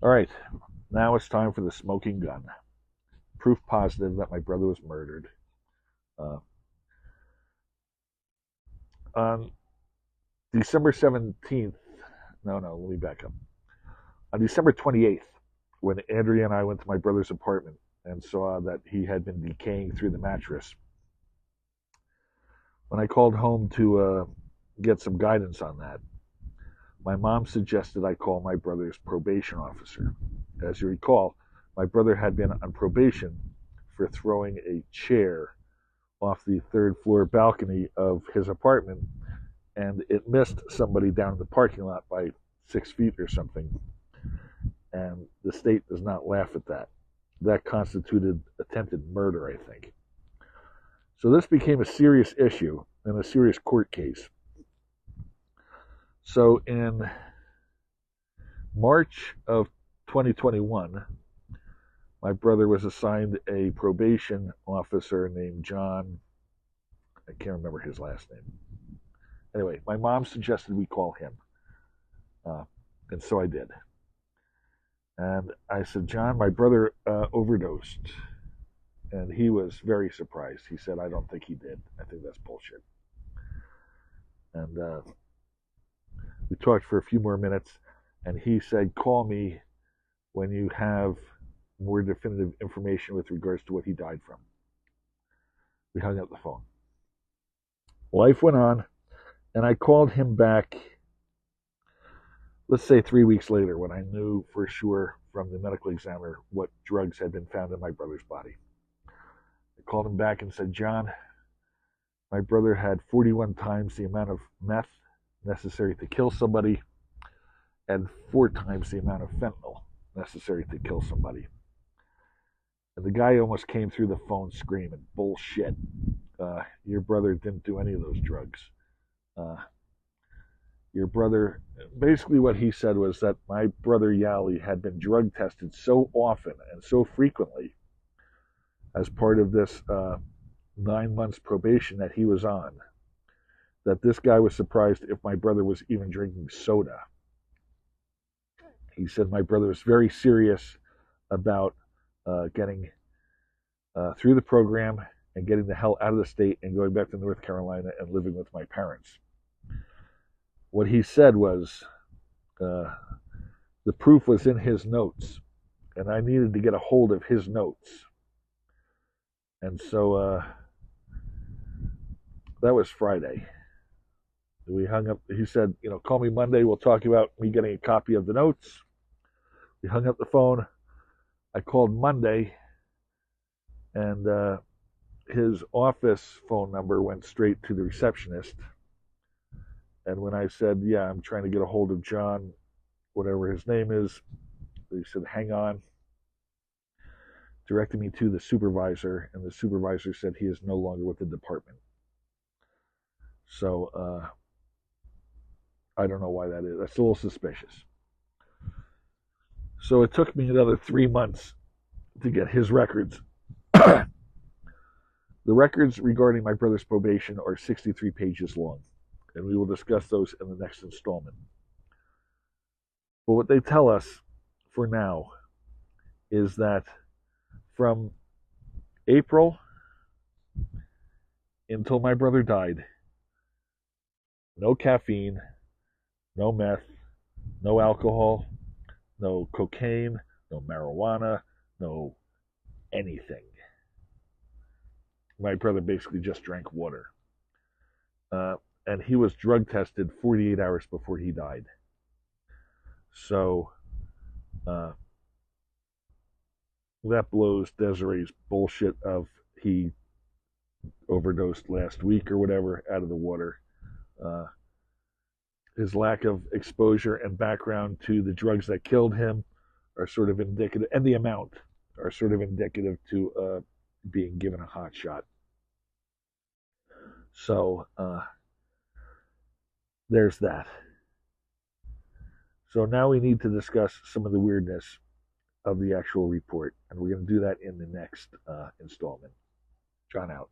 All right, now it's time for the smoking gun. Proof positive that my brother was murdered. Uh, on December 17th, no, let me back up. On December 28th, when Andrea and I went to my brother's apartment and saw that he had been decaying through the mattress, when I called home to get some guidance on that, my mom suggested I call my brother's probation officer. As you recall, my brother had been on probation for throwing a chair off the third floor balcony of his apartment, and it missed somebody down in the parking lot by 6 feet or something. And the state does not laugh at that. That constituted attempted murder, I think. So this became a serious issue and a serious court case. So in March of 2021, my brother was assigned a probation officer named John. I can't remember his last name. Anyway, my mom suggested we call him. And so I did. And I said, John, my brother overdosed. And he was very surprised. He said, I don't think he did. I think that's bullshit. And we talked for a few more minutes. And he said, call me when you have more definitive information with regards to what he died from. We hung up the phone. Life went on. And I called him back, let's say 3 weeks later, when I knew for sure from the medical examiner what drugs had been found in my brother's body. I called him back and said, John, my brother had 41 times the amount of meth necessary to kill somebody and 4 times the amount of fentanyl necessary to kill somebody. And the guy almost came through the phone screaming, bullshit. Your brother didn't do any of those drugs. Your brother, basically what he said was that my brother Yali had been drug tested so often and so frequently as part of this 9 months probation that he was on, that this guy was surprised if my brother was even drinking soda. He said my brother was very serious about getting through the program and getting the hell out of the state and going back to North Carolina and living with my parents. What he said was the proof was in his notes, and I needed to get a hold of his notes. And so that was Friday. We hung up. He said, call me Monday. We'll talk about me getting a copy of the notes. We hung up the phone. I called Monday, and his office phone number went straight to the receptionist. And when I said, yeah, I'm trying to get a hold of John, whatever his name is, they said, hang on. Directed me to the supervisor, and the supervisor said he is no longer with the department. So I don't know why that is. That's a little suspicious. So it took me another 3 months to get his records. The records regarding my brother's probation are 63 pages long, and we will discuss those in the next installment. But what they tell us for now is that from April until my brother died, no caffeine, no meth, no alcohol, no cocaine, no marijuana, no anything. My brother basically just drank water. And he was drug tested 48 hours before he died. So that blows Desiree's bullshit of he overdosed last week or whatever out of the water. His lack of exposure and background to the drugs that killed him are sort of indicative, and the amount are sort of indicative to being given a hot shot. So there's that. So now we need to discuss some of the weirdness of the actual report, and we're going to do that in the next installment. John out.